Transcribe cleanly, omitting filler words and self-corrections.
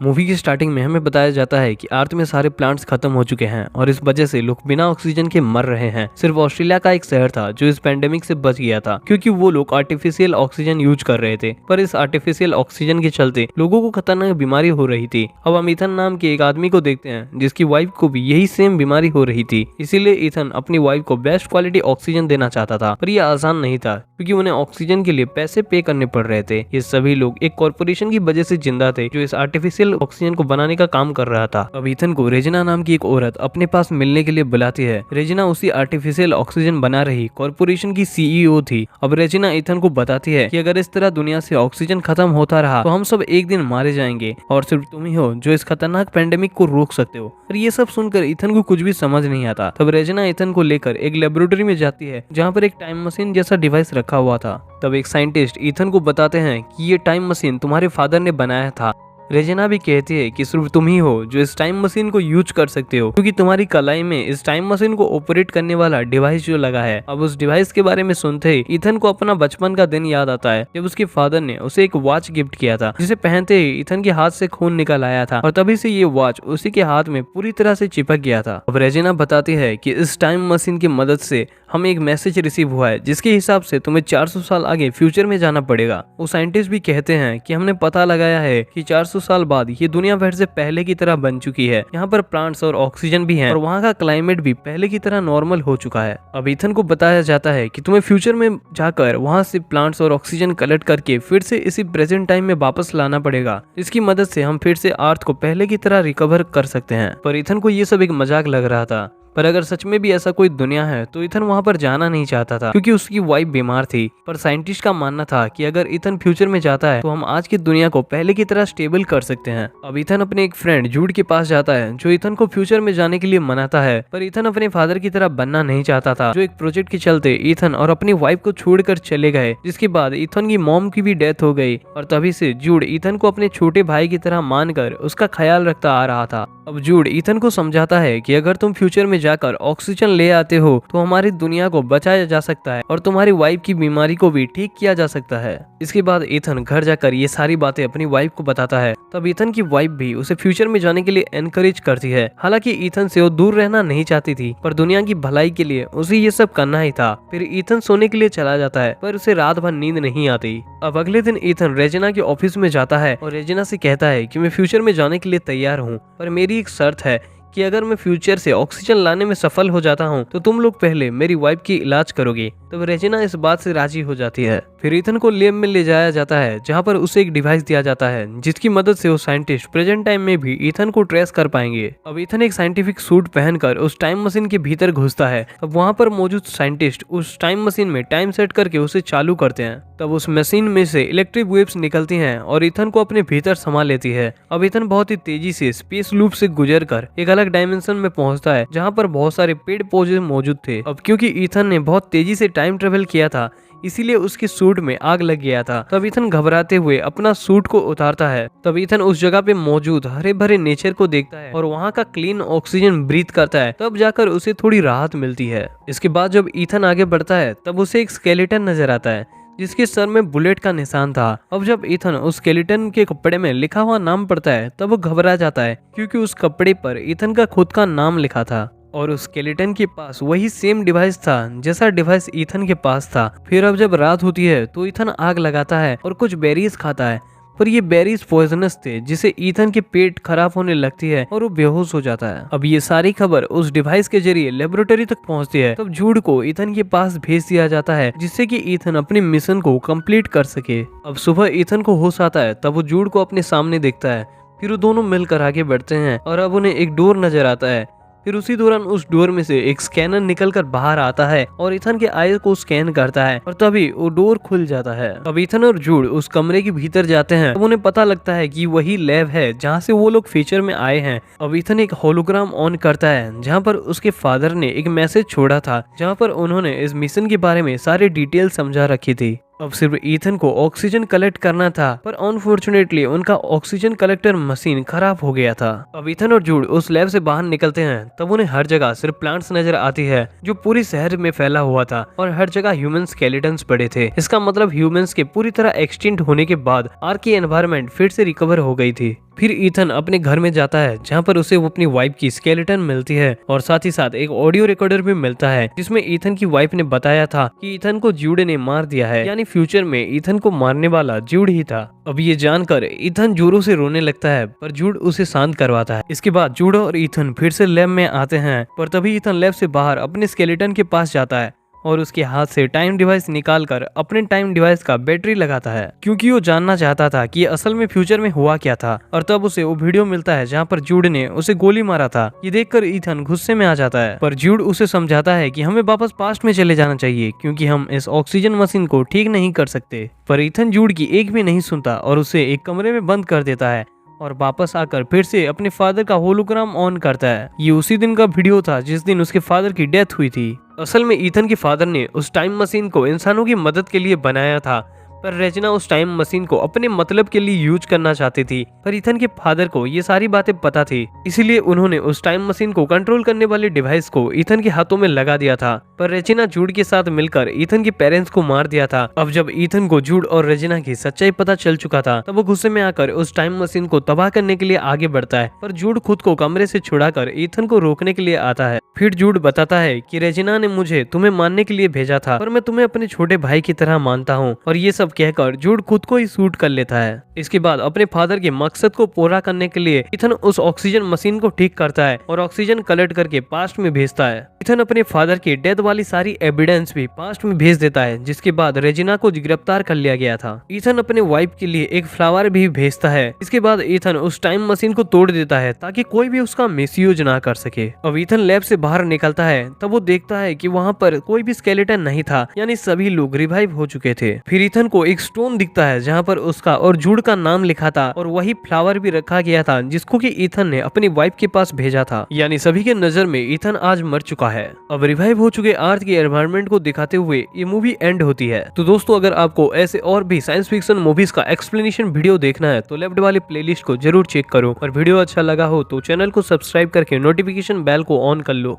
Movie की starting में हमें बताया जाता है कि अर्थ में सारे प्लांट्स खत्म हो चुके हैं और इस वजह से लोग बिना ऑक्सीजन के मर रहे हैं। सिर्फ ऑस्ट्रेलिया का एक शहर था जो इस पेंडेमिक से बच गया था, क्योंकि वो लोग आर्टिफिशियल ऑक्सीजन यूज कर रहे थे। पर इस आर्टिफिशियल ऑक्सीजन के चलते लोगों को खतरनाक बीमारी हो रही थी। अब हम ईथन नाम के एक आदमी को देखते हैं जिसकी वाइफ को भी यही सेम बीमारी हो रही थी। इसीलिए ईथन अपनी वाइफ को बेस्ट क्वालिटी ऑक्सीजन देना चाहता था, पर यह आसान नहीं था क्योंकि उन्हें ऑक्सीजन के लिए पैसे पे करने पड़ रहे थे। ये सभी लोग एक कॉर्पोरेशन की वजह से जिंदा थे जो इस आर्टिफिशियल ऑक्सीजन को बनाने का काम कर रहा था। अब ईथन को रेजिना नाम की एक औरत अपने पास मिलने के लिए बुलाती है। रेजिना उसी आर्टिफिशियल ऑक्सीजन बना रही कॉर्पोरेशन की सीईओ थी। अब रेजिना ईथन को बताती है कि अगर इस तरह दुनिया से ऑक्सीजन खत्म होता रहा तो हम सब एक दिन मारे जाएंगे और सिर्फ तुम ही हो जो इस खतरनाक पेंडेमिक को रोक सकते हो। पर ये सब सुनकर ईथन को कुछ भी समझ नहीं आता। तब रेजिना ईथन को लेकर एक लेबोरेटरी में जाती है जहाँ पर एक टाइम मशीन जैसा डिवाइस रखा हुआ था। तब एक साइंटिस्ट ईथन को बताते हैं कि ये टाइम मशीन तुम्हारे फादर ने बनाया था। रेजिना भी कहती है कि सिर्फ तुम ही हो जो इस टाइम मशीन को यूज कर सकते हो, क्योंकि तुम्हारी कलाई में इस टाइम मशीन को ऑपरेट करने वाला डिवाइस जो लगा है। अब उस डिवाइस के बारे में सुनते ही ईथन को अपना बचपन का दिन याद आता है जब उसके फादर ने उसे एक वॉच गिफ्ट किया था, जिसे पहनते ही ईथन के हाथ से खून निकल आया था और तभी से ये वॉच उसी के हाथ में पूरी तरह से चिपक गया था। अब रेजिना बताती है कि इस टाइम मशीन की मदद से हमें एक मैसेज रिसीव हुआ है जिसके हिसाब से तुम्हें 400 साल आगे फ्यूचर में जाना पड़ेगा। वो साइंटिस्ट भी कहते हैं कि हमने पता लगाया है कि 400 साल बाद ये दुनिया भर से पहले की तरह बन चुकी है। यहाँ पर प्लांट्स और ऑक्सीजन भी हैं और वहाँ का क्लाइमेट भी पहले की तरह नॉर्मल हो चुका है। अब ईथन को बताया जाता है कि तुम्हें फ्यूचर में जाकर वहाँ से प्लांट्स और ऑक्सीजन कलेक्ट करके फिर से इसी प्रेजेंट टाइम में वापस लाना पड़ेगा। इसकी मदद से हम फिर से अर्थ को पहले की तरह रिकवर कर सकते हैं। पर ईथन को ये सब एक मजाक लग रहा था। पर अगर सच में भी ऐसा कोई दुनिया है तो ईथन वहां पर जाना नहीं चाहता था क्योंकि उसकी वाइफ बीमार थी। पर साइंटिस्ट का मानना था कि अगर ईथन फ्यूचर में जाता है तो हम आज की दुनिया को पहले की तरह स्टेबल कर सकते हैं। अब ईथन अपने एक फ्रेंड जूड के पास जाता है जो ईथन को फ्यूचर में जाने के लिए मनाता है। पर ईथन अपने फादर की तरह बनना नहीं चाहता था, जो एक प्रोजेक्ट के चलते ईथन और अपनी वाइफ को छोड़कर चले गए, जिसके बाद ईथन की मॉम की भी डेथ हो गई और तभी से जूड ईथन को अपने छोटे भाई की तरह मानकर उसका ख्याल रखता आ रहा था। अब जूड ईथन को समझाता है कि अगर तुम फ्यूचर में जाकर ऑक्सीजन ले आते हो तो हमारी दुनिया को बचाया जा सकता है और तुम्हारी वाइफ की बीमारी को भी ठीक किया जा सकता है। इसके बाद ईथन घर जाकर ये सारी बातें अपनी वाइफ को बताता है। तब ईथन की वाइफ भी उसे फ्यूचर में जाने के लिए एनकरेज करती है। हालांकि ईथन से वो दूर रहना नहीं चाहती थी, पर दुनिया की भलाई के लिए उसे ये सब करना ही था। फिर ईथन सोने के लिए चला जाता है, पर उसे रात भर नींद नहीं आती। अब अगले दिन ईथन रेजिना के ऑफिस में जाता है और रेजिना से कहता है कि मैं फ्यूचर में जाने के लिए तैयार हूँ, पर मेरी एक शर्त है कि अगर मैं फ्यूचर से ऑक्सीजन लाने में सफल हो जाता हूँ तो तुम लोग पहले मेरी वाइफ की इलाज करोगे। तब रेजिना इस बात से राजी हो जाती है। फिर ईथन को लैब में ले जाया जाता है जहाँ पर उसे एक डिवाइस दिया जाता है जिसकी मदद से वो साइंटिस्ट प्रेजेंट टाइम में भी ईथन को ट्रेस कर पाएंगे। अब ईथन एक साइंटिफिक सूट पहनकर उस टाइम मशीन के भीतर घुसता है। अब वहाँ पर मौजूद साइंटिस्ट उस टाइम मशीन में टाइम सेट करके उसे चालू करते हैं। तब उस मशीन में से इलेक्ट्रिक वेव्स निकलती हैं और ईथन को अपने भीतर समा लेती है। अब ईथन बहुत ही तेजी से स्पेस लूप से गुजरकर एक अलग डायमेंशन में पहुंचता है जहां पर बहुत सारे पेड़ पौधे मौजूद थे। अब क्योंकि ईथन ने बहुत तेजी से टाइम ट्रेवल किया था इसीलिए उसके सूट में आग लग गया था। तब ईथन घबराते हुए अपना सूट को उतारता है। तब ईथन उस जगह पे मौजूद हरे भरे नेचर को देखता है और वहाँ का क्लीन ऑक्सीजन ब्रीथ करता है। तब जाकर उसे थोड़ी राहत मिलती है। इसके बाद जब ईथन आगे बढ़ता है तब उसे एक स्केलेटन नजर आता है जिसके सर में बुलेट का निशान था। अब जब ईथन उस स्केलेटन के कपड़े में लिखा हुआ नाम पढ़ता है तब वो घबरा जाता है क्योंकि उस कपड़े पर ईथन का खुद का नाम लिखा था और उस स्केलेटन के पास वही सेम डिवाइस था जैसा डिवाइस ईथन के पास था। फिर अब जब रात होती है तो ईथन आग लगाता है और कुछ बेरीज खाता है, पर ये बेरीज पॉइजनस थे जिसे ईथन के पेट खराब होने लगती है और वो बेहोश हो जाता है। अब ये सारी खबर उस डिवाइस के जरिए लेबोरेटरी तक पहुंचती है। तब जूड को ईथन के पास भेज दिया जाता है जिससे कि ईथन अपने मिशन को कंप्लीट कर सके। अब सुबह ईथन को होश आता है तब वो जूड को अपने सामने देखता है। फिर वो दोनों मिलकर आगे बढ़ते हैं और अब उन्हें एक डोर नजर आता है। फिर उसी दौरान उस डोर में से एक स्कैनर निकलकर बाहर आता है और ईथन के आईज को स्कैन करता है और तभी वो डोर खुल जाता है। अब ईथन और जूड उस कमरे के भीतर जाते हैं। अब उन्हें पता लगता है कि वही लैब है जहाँ से वो लोग फ्यूचर में आए हैं। अब ईथन एक होलोग्राम ऑन करता है जहाँ पर उसके फादर ने एक मैसेज छोड़ा था जहाँ पर उन्होंने इस मिशन के बारे में सारे डिटेल समझा रखी थी। अब सिर्फ ईथन को ऑक्सीजन कलेक्ट करना था, पर अनफॉर्चुनेटली उनका ऑक्सीजन कलेक्टर मशीन खराब हो गया था। अब ईथन और जूड उस लैब से बाहर निकलते हैं तब उन्हें हर जगह सिर्फ प्लांट्स नजर आती है जो पूरी शहर में फैला हुआ था और हर जगह ह्यूमन स्केलेटन्स पड़े थे। इसका मतलब ह्यूमंस के पूरी तरह एक्सटिंक्ट होने के बाद आर्क की एनवायरनमेंट फिर से रिकवर हो गई थी। फिर ईथन अपने घर में जाता है जहाँ पर उसे वो अपनी वाइफ की स्केलेटन मिलती है और साथ ही साथ एक ऑडियो रिकॉर्डर भी मिलता है जिसमें ईथन की वाइफ ने बताया था कि ईथन को ज्यूड ने मार दिया है, यानी फ्यूचर में ईथन को मारने वाला ज्यूड ही था। अब ये जानकर ईथन जोरों से रोने लगता है पर जूड उसे शांत करवाता है। इसके बाद जूड और ईथन फिर से लैब में आते हैं पर तभी ईथन लैब से बाहर अपने स्केलेटन के पास जाता है और उसके हाथ से टाइम डिवाइस निकालकर अपने टाइम डिवाइस का बैटरी लगाता है क्योंकि वो जानना चाहता था कि असल में फ्यूचर में हुआ क्या था। और तब उसे वो वीडियो मिलता है जहाँ पर जूड ने उसे गोली मारा था। ये देखकर ईथन गुस्से में आ जाता है पर जूड उसे समझाता है कि हमें वापस पास्ट में चले जाना चाहिए क्योंकि हम इस ऑक्सीजन मशीन को ठीक नहीं कर सकते। पर ईथन जूड की एक भी नहीं सुनता और उसे एक कमरे में बंद कर देता है और वापस आकर फिर से अपने फादर का होलोग्राम ऑन करता है। ये उसी दिन का वीडियो था जिस दिन उसके फादर की डेथ हुई थी। असल में ईथन के फादर ने उस टाइम मशीन को इंसानों की मदद के लिए बनाया था पर रेजिना उस टाइम मशीन को अपने मतलब के लिए यूज करना चाहती थी। पर ईथन के फादर को ये सारी बातें पता थी, इसीलिए उन्होंने उस टाइम मशीन को कंट्रोल करने वाले डिवाइस को ईथन के हाथों में लगा दिया था। पर रेजिना जूड के साथ मिलकर ईथन के पेरेंट्स को मार दिया था। अब जब ईथन को जूड और रेजिना की सच्चाई पता चल चुका था तब वो गुस्से में आकर उस टाइम मशीन को तबाह करने के लिए आगे बढ़ता है। पर जूड खुद को कमरे से छुड़ाकर ईथन को रोकने के लिए आता है। फिर जूड बताता है कि रेजिना ने मुझे तुम्हें मारने के लिए भेजा था पर मैं तुम्हें अपने छोटे भाई की तरह मानता हूँ। और ये सब कहकर जूड खुद को ही शूट कर लेता है। इसके बाद अपने फादर के मकसद को पूरा करने के लिए ईथन उस ऑक्सीजन मशीन को ठीक करता है और ऑक्सीजन कलेक्ट करके पास्ट में भेजता है। ईथन अपने फादर की डेथ वाली सारी एविडेंस भी पास्ट में भेज देता है जिसके बाद रेजिना को गिरफ्तार कर लिया गया था। ईथन अपने वाइफ के लिए एक फ्लावर भी भेजता है। इसके बाद ईथन उस टाइम मशीन को तोड़ देता है ताकि कोई भी उसका मिसयूज ना कर सके। अब ईथन लैब से बाहर निकलता है तब वो देखता है कि वहाँ पर कोई भी स्केलेटन नहीं था, यानी सभी लोग रिवाइव हो चुके थे। फिर ईथन को एक स्टोन दिखता है जहाँ पर उसका और जूड का नाम लिखा था और वही फ्लावर भी रखा गया था जिसको कि ईथन ने अपनी वाइफ के पास भेजा था। यानी सभी के नजर में ईथन आज मर चुका है। अब रिवाइव हो चुके अर्थ के एनवायरनमेंट को दिखाते हुए ये मूवी एंड होती है। तो दोस्तों अगर आपको ऐसे और भी साइंस फिक्शन मूवीज का एक्सप्लेनेशन वीडियो देखना है तो लेफ्ट वाली प्लेलिस्ट को जरूर चेक करो और वीडियो अच्छा लगा हो तो चैनल को सब्सक्राइब करके नोटिफिकेशन बेल को ऑन कर लो।